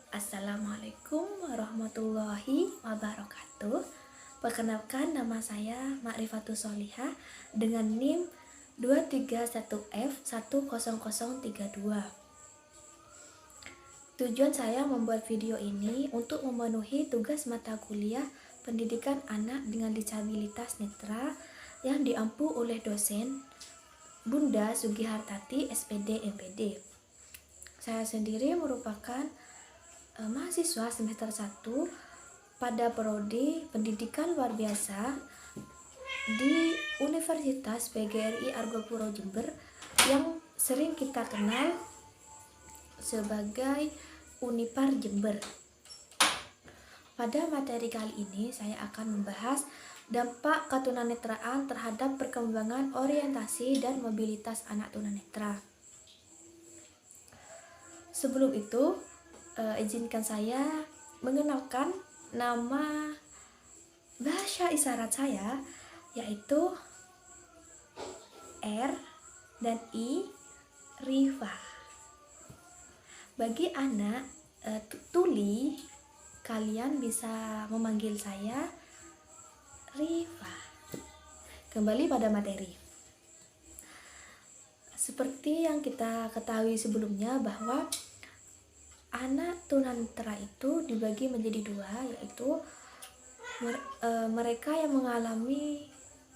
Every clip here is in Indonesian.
Assalamualaikum warahmatullahi wabarakatuh. Perkenalkan, nama saya Ma'rifatus Solihah dengan NIM 231F10032. Tujuan saya membuat video ini untuk memenuhi tugas mata kuliah pendidikan anak dengan disabilitas netra yang diampu oleh dosen Bunda Sugihartati SPD MPD. Saya sendiri merupakan mahasiswa semester 1 pada prodi pendidikan luar biasa di Universitas PGRI Argopuro Jember yang sering kita kenal sebagai Unipar Jember. Pada materi kali ini saya akan membahas dampak ketunanetraan terhadap perkembangan orientasi dan mobilitas anak tunanetra. Sebelum itu, izinkan saya mengenalkan nama bahasa isyarat saya, yaitu R dan I, Rifa. Bagi anak tuli, kalian bisa memanggil saya Rifa. Kembali pada materi. Seperti yang kita ketahui sebelumnya bahwa anak tunanetra itu dibagi menjadi dua, yaitu mereka yang mengalami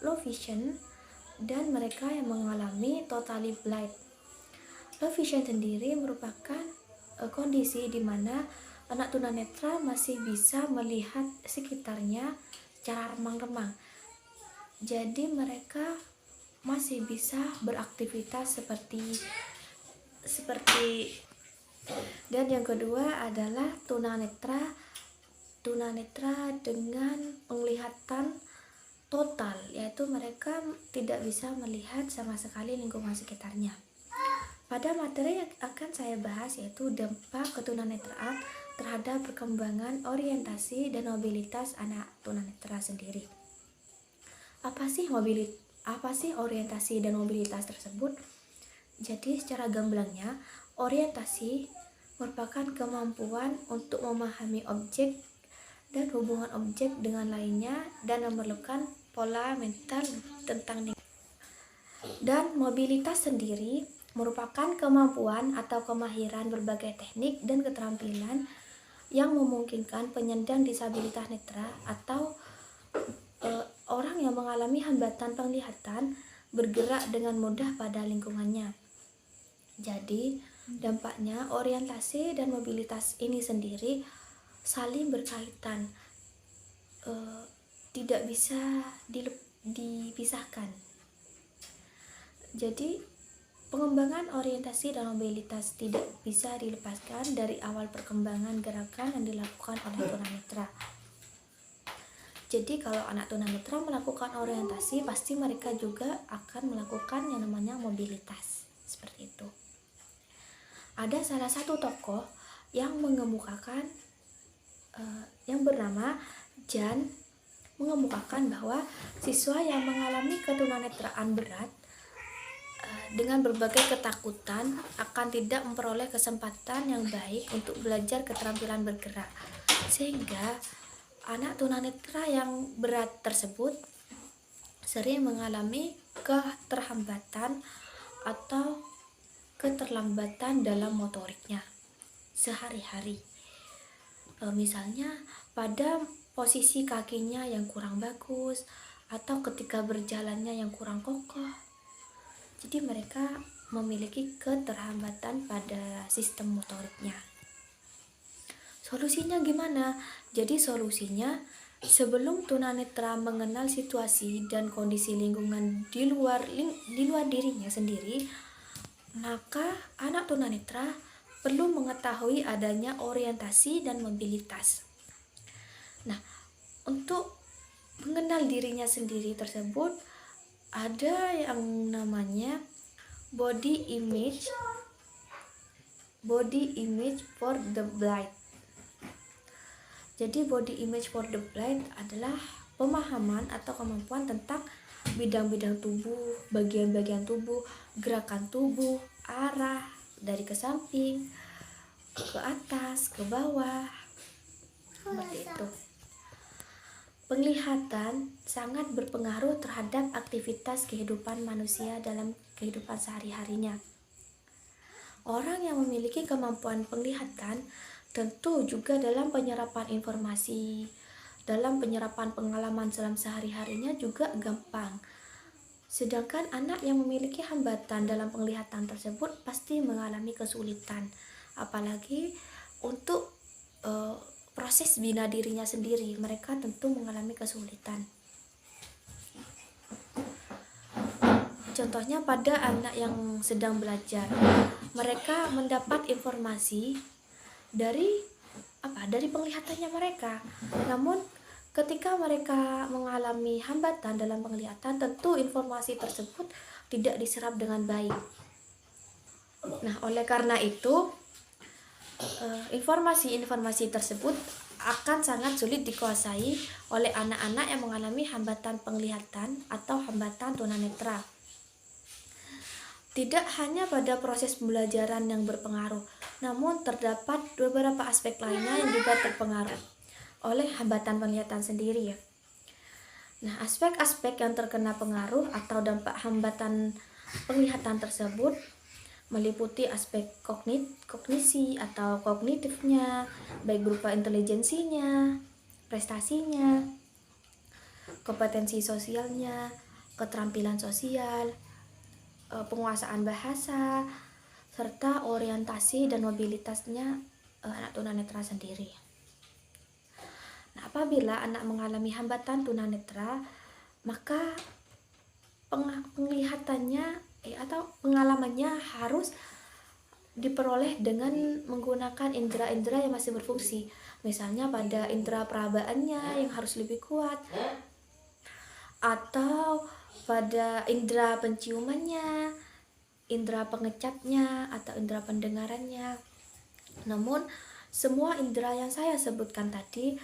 low vision dan mereka yang mengalami totally blind. Low vision sendiri merupakan kondisi di mana anak tunanetra masih bisa melihat sekitarnya secara remang-remang. Jadi mereka masih bisa beraktivitas seperti dan yang kedua adalah tunanetra dengan penglihatan total, yaitu mereka tidak bisa melihat sama sekali lingkungan sekitarnya. Pada materi yang akan saya bahas yaitu dampak ketunanetraan terhadap perkembangan orientasi dan mobilitas anak tunanetra sendiri. Apa sih orientasi dan mobilitas tersebut? Jadi secara gamblangnya, orientasi merupakan kemampuan untuk memahami objek dan hubungan objek dengan lainnya dan memerlukan pola mental tentang lingkungan. Dan mobilitas sendiri merupakan kemampuan atau kemahiran berbagai teknik dan keterampilan yang memungkinkan penyandang disabilitas netra atau orang yang mengalami hambatan penglihatan bergerak dengan mudah pada lingkungannya. Jadi, dampaknya orientasi dan mobilitas ini sendiri saling berkaitan, tidak bisa dipisahkan. Jadi, pengembangan orientasi dan mobilitas tidak bisa dilepaskan dari awal perkembangan gerakan yang dilakukan oleh tunanetra. Jadi kalau anak tunanetra melakukan orientasi, pasti mereka juga akan melakukan yang namanya mobilitas. Seperti itu. Ada salah satu tokoh yang mengemukakan yang bernama Jan mengemukakan bahwa siswa yang mengalami ketunanetraan berat dengan berbagai ketakutan akan tidak memperoleh kesempatan yang baik untuk belajar keterampilan bergerak, sehingga anak tunanetra yang berat tersebut sering mengalami keterhambatan atau keterlambatan dalam motoriknya sehari-hari. Misalnya pada posisi kakinya yang kurang bagus atau ketika berjalannya yang kurang kokoh. Jadi mereka memiliki keterhambatan pada sistem motoriknya. Solusinya gimana? Jadi solusinya, sebelum tunanetra mengenal situasi dan kondisi lingkungan di luar dirinya sendiri, maka anak tunanetra perlu mengetahui adanya orientasi dan mobilitas. Nah, untuk mengenal dirinya sendiri tersebut ada yang namanya body image for the blind. Jadi body image for the blind adalah pemahaman atau kemampuan tentang bidang-bidang tubuh, bagian-bagian tubuh, gerakan tubuh, arah dari ke samping, ke atas, ke bawah, seperti itu. Penglihatan sangat berpengaruh terhadap aktivitas kehidupan manusia dalam kehidupan sehari-harinya. Orang yang memiliki kemampuan penglihatan tentu juga dalam penyerapan informasi, dalam penyerapan pengalaman dalam sehari-harinya juga gampang. Sedangkan anak yang memiliki hambatan dalam penglihatan tersebut pasti mengalami kesulitan, apalagi untuk proses bina dirinya sendiri, mereka tentu mengalami kesulitan. Contohnya pada anak yang sedang belajar, mereka mendapat informasi dari penglihatannya mereka. Namun ketika mereka mengalami hambatan dalam penglihatan, tentu informasi tersebut tidak diserap dengan baik. Nah, oleh karena itu informasi-informasi tersebut akan sangat sulit dikuasai oleh anak-anak yang mengalami hambatan penglihatan atau hambatan tunanetra. Tidak hanya pada proses pembelajaran yang berpengaruh, namun terdapat beberapa aspek lainnya yang juga terpengaruh oleh hambatan penglihatan sendiri ya. Nah, aspek-aspek yang terkena pengaruh atau dampak hambatan penglihatan tersebut meliputi aspek kognisi atau kognitifnya, baik berupa intelijensinya, prestasinya, kompetensi sosialnya, keterampilan sosial, penguasaan bahasa, serta orientasi dan mobilitasnya anak tunanetra sendiri. Nah, apabila anak mengalami hambatan tunanetra, maka penglihatannya atau pengalamannya harus diperoleh dengan menggunakan indera-indera yang masih berfungsi. Misalnya pada indera perabaannya yang harus lebih kuat, atau pada indera penciumannya, indera pengecapnya, atau indera pendengarannya. Namun semua indera yang saya sebutkan tadi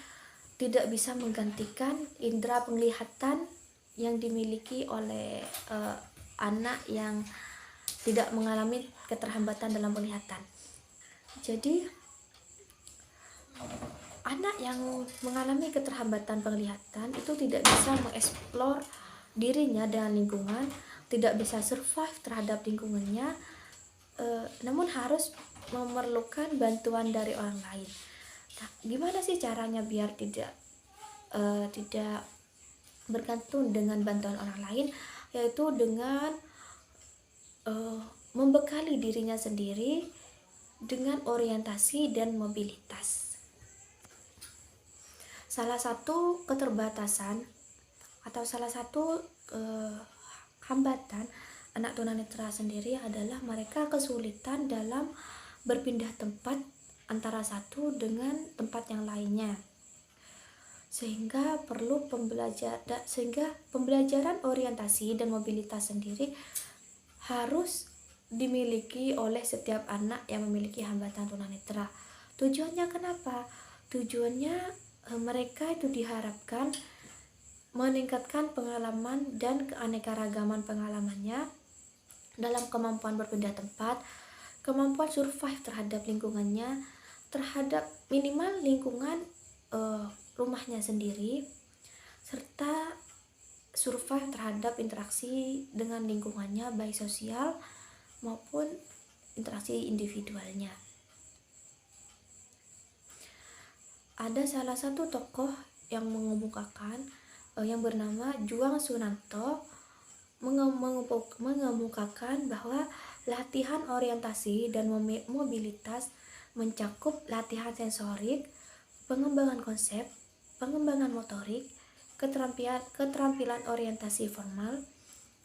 tidak bisa menggantikan indera penglihatan yang dimiliki oleh anak yang tidak mengalami keterhambatan dalam penglihatan. Jadi anak yang mengalami keterhambatan penglihatan itu tidak bisa mengeksplor dirinya dengan lingkungan, tidak bisa survive terhadap lingkungannya, namun harus memerlukan bantuan dari orang lain. Nah, gimana sih caranya biar tidak bergantung dengan bantuan orang lain? Yaitu dengan membekali dirinya sendiri dengan orientasi dan mobilitas. Salah satu keterbatasan atau salah satu hambatan anak tunanetra sendiri adalah mereka kesulitan dalam berpindah tempat antara satu dengan tempat yang lainnya, sehingga pembelajaran orientasi dan mobilitas sendiri harus dimiliki oleh setiap anak yang memiliki hambatan tunanetra. Tujuannya kenapa? Tujuannya mereka itu diharapkan meningkatkan pengalaman dan keanekaragaman pengalamannya dalam kemampuan berpindah tempat, kemampuan survive terhadap lingkungannya, terhadap minimal lingkungan rumahnya sendiri, serta survive terhadap interaksi dengan lingkungannya baik sosial maupun interaksi individualnya. Ada salah satu tokoh yang mengemukakan yang bernama Juang Sunanto mengemukakan bahwa latihan orientasi dan mobilitas mencakup latihan sensorik, pengembangan konsep, pengembangan motorik, keterampilan orientasi formal,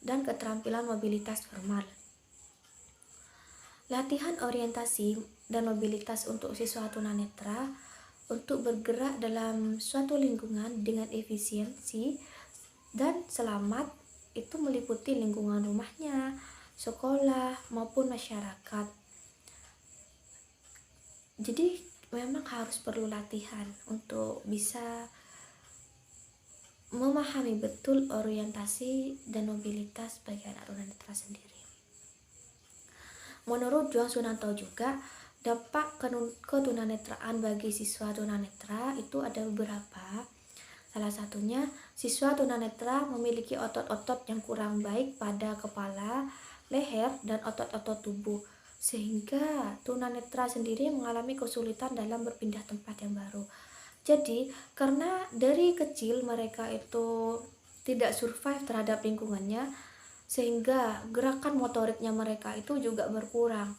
dan keterampilan mobilitas formal. Latihan orientasi dan mobilitas untuk siswa tunanetra untuk bergerak dalam suatu lingkungan dengan efisiensi dan selamat itu meliputi lingkungan rumahnya, sekolah, maupun masyarakat. Jadi memang harus perlu latihan untuk bisa memahami betul orientasi dan mobilitas bagi anak tunanetra sendiri. Menurut Juang Sunanto juga Dampak ketunanetraan bagi siswa tunanetra itu ada beberapa. Salah satunya, siswa tunanetra memiliki otot-otot yang kurang baik pada kepala, leher, dan otot-otot tubuh, sehingga tunanetra sendiri mengalami kesulitan dalam berpindah tempat yang baru. Jadi, karena dari kecil mereka itu tidak survive terhadap lingkungannya, sehingga gerakan motoriknya mereka itu juga berkurang,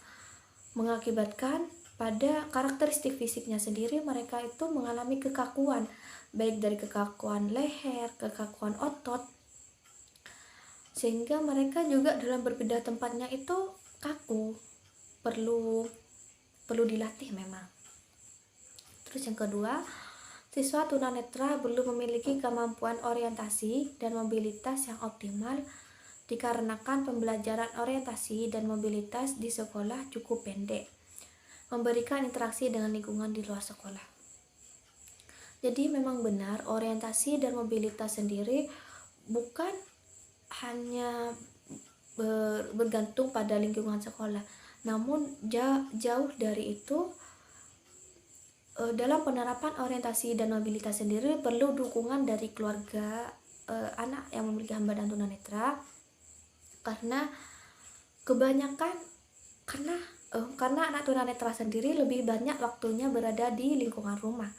mengakibatkan pada karakteristik fisiknya sendiri mereka itu mengalami kekakuan, baik dari kekakuan leher, kekakuan otot, sehingga mereka juga dalam berpindah tempatnya itu kaku, perlu dilatih memang. Terus yang kedua, siswa tunanetra belum memiliki kemampuan orientasi dan mobilitas yang optimal dikarenakan pembelajaran orientasi dan mobilitas di sekolah cukup pendek, memberikan interaksi dengan lingkungan di luar sekolah. Jadi memang benar, orientasi dan mobilitas sendiri bukan hanya bergantung pada lingkungan sekolah, namun jauh dari itu. Dalam penerapan orientasi dan mobilitas sendiri perlu dukungan dari keluarga anak yang memiliki hambatan tunanetra, karena kebanyakan karena anak tunanetra sendiri lebih banyak waktunya berada di lingkungan rumah.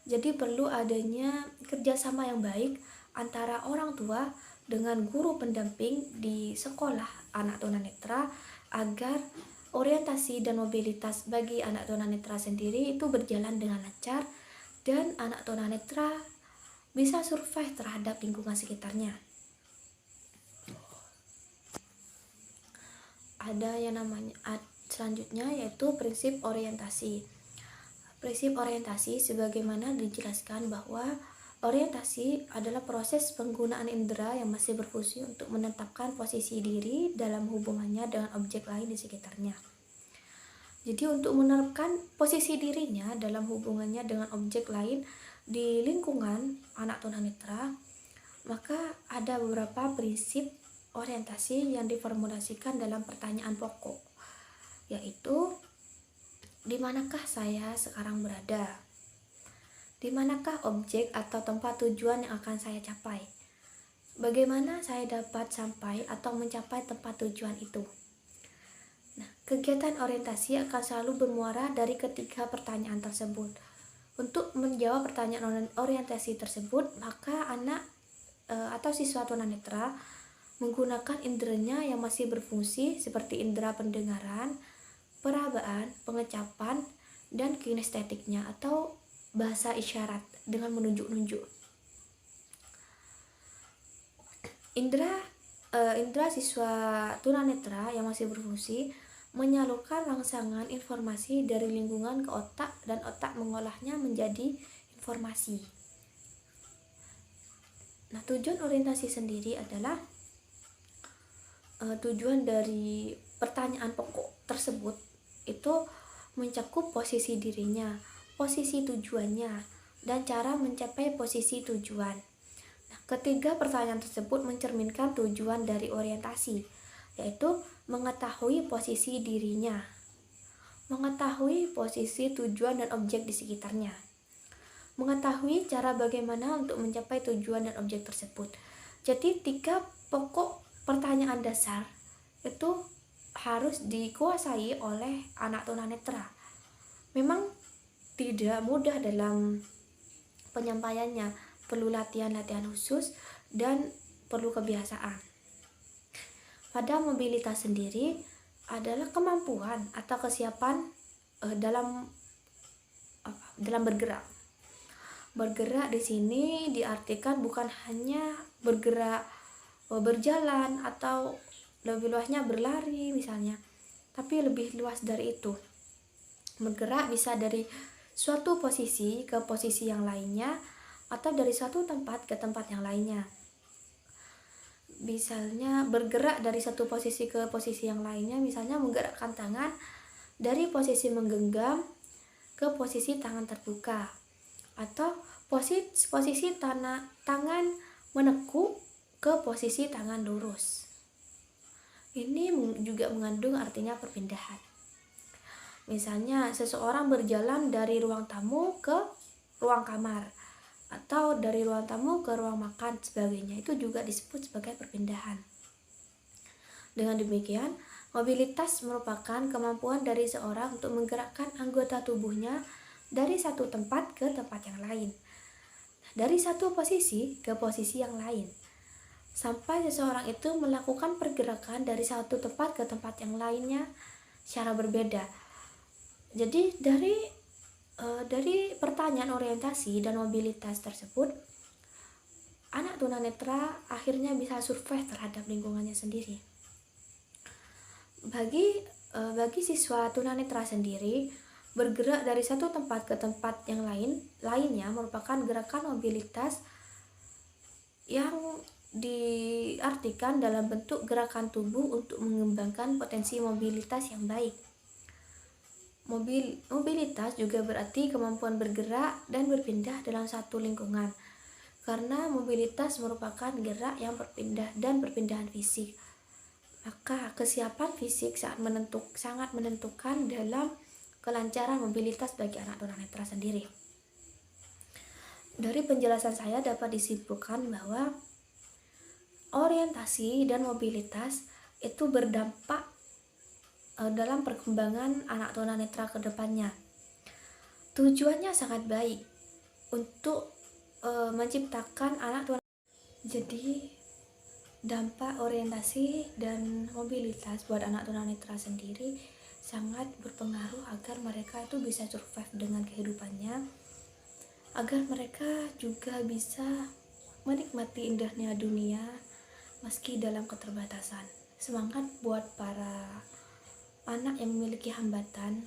Jadi perlu adanya kerjasama yang baik antara orang tua dengan guru pendamping di sekolah anak tunanetra agar orientasi dan mobilitas bagi anak tunanetra sendiri itu berjalan dengan lancar dan anak tunanetra bisa survive terhadap lingkungan sekitarnya. Ada yang namanya selanjutnya yaitu prinsip orientasi. Prinsip orientasi sebagaimana dijelaskan bahwa orientasi adalah proses penggunaan indera yang masih berfungsi untuk menetapkan posisi diri dalam hubungannya dengan objek lain di sekitarnya. Jadi untuk menerapkan posisi dirinya dalam hubungannya dengan objek lain di lingkungan anak tunanetra, maka ada beberapa prinsip orientasi yang diformulasikan dalam pertanyaan pokok, yaitu di manakah saya sekarang berada? Di manakah objek atau tempat tujuan yang akan saya capai? Bagaimana saya dapat sampai atau mencapai tempat tujuan itu? Nah, kegiatan orientasi akan selalu bermuara dari ketiga pertanyaan tersebut. Untuk menjawab pertanyaan orientasi tersebut, maka anak atau siswa tunanetra menggunakan inderanya yang masih berfungsi seperti indera pendengaran, perabaan, pengecapan, dan kinestetiknya atau bahasa isyarat dengan menunjuk-nunjuk. Indera siswa tunanetra yang masih berfungsi menyalurkan rangsangan informasi dari lingkungan ke otak dan otak mengolahnya menjadi informasi. Nah, tujuan orientasi sendiri adalah tujuan dari pertanyaan pokok tersebut itu mencakup posisi dirinya, posisi tujuannya, dan cara mencapai posisi tujuan. Nah, ketiga pertanyaan tersebut mencerminkan tujuan dari orientasi, yaitu mengetahui posisi dirinya, mengetahui posisi tujuan dan objek di sekitarnya, mengetahui cara bagaimana untuk mencapai tujuan dan objek tersebut. Jadi 3 pokok pertanyaan dasar itu harus dikuasai oleh anak tunanetra. Memang tidak mudah dalam penyampaiannya, perlu latihan-latihan khusus dan perlu kebiasaan. Pada mobilitas sendiri adalah kemampuan atau kesiapan dalam bergerak. Bergerak di sini diartikan bukan hanya bergerak berjalan atau lebih luasnya berlari misalnya, tapi lebih luas dari itu. Bergerak bisa dari suatu posisi ke posisi yang lainnya atau dari suatu tempat ke tempat yang lainnya. Misalnya bergerak dari satu posisi ke posisi yang lainnya, misalnya menggerakkan tangan dari posisi menggenggam ke posisi tangan terbuka, atau posisi tangan menekuk ke posisi tangan lurus. Ini juga mengandung artinya perpindahan. Misalnya seseorang berjalan dari ruang tamu ke ruang kamar, atau dari ruang tamu ke ruang makan sebagainya, itu juga disebut sebagai perpindahan. Dengan demikian, mobilitas merupakan kemampuan dari seorang untuk menggerakkan anggota tubuhnya dari satu tempat ke tempat yang lain, dari satu posisi ke posisi yang lain, sampai seseorang itu melakukan pergerakan dari satu tempat ke tempat yang lainnya secara berbeda. Jadi dari pertanyaan orientasi dan mobilitas tersebut, anak tunanetra akhirnya bisa survive terhadap lingkungannya sendiri. Bagi siswa tunanetra sendiri, bergerak dari satu tempat ke tempat yang lainnya merupakan gerakan mobilitas yang diartikan dalam bentuk gerakan tubuh untuk mengembangkan potensi mobilitas yang baik. Mobilitas juga berarti kemampuan bergerak dan berpindah dalam satu lingkungan, karena mobilitas merupakan gerak yang berpindah dan perpindahan fisik. Maka kesiapan fisik sangat menentukan dalam kelancaran mobilitas bagi anak tunanetra sendiri. Dari penjelasan saya dapat disimpulkan bahwa orientasi dan mobilitas itu berdampak dalam perkembangan anak tunanetra ke depannya. Tujuannya sangat baik untuk menciptakan anak tunanetra. Jadi dampak orientasi dan mobilitas buat anak tunanetra sendiri sangat berpengaruh agar mereka itu bisa survive dengan kehidupannya, agar mereka juga bisa menikmati indahnya dunia meski dalam keterbatasan. Semangat buat para anak yang memiliki hambatan,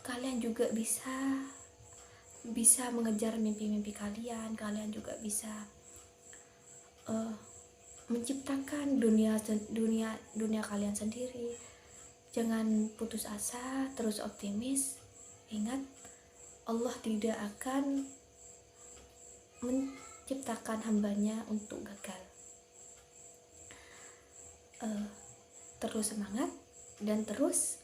kalian juga bisa mengejar mimpi-mimpi kalian. Kalian juga bisa menciptakan dunia kalian sendiri. Jangan putus asa, terus optimis. Ingat, Allah tidak akan menciptakan hambanya untuk gagal. Terus semangat dan terus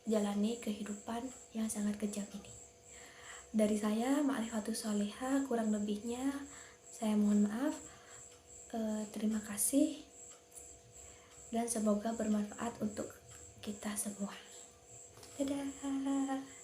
jalani kehidupan yang sangat kejam ini. Dari saya, Ma'rifatus Sholihah, kurang lebihnya saya mohon maaf. Terima kasih dan semoga bermanfaat untuk kita semua. Dadah.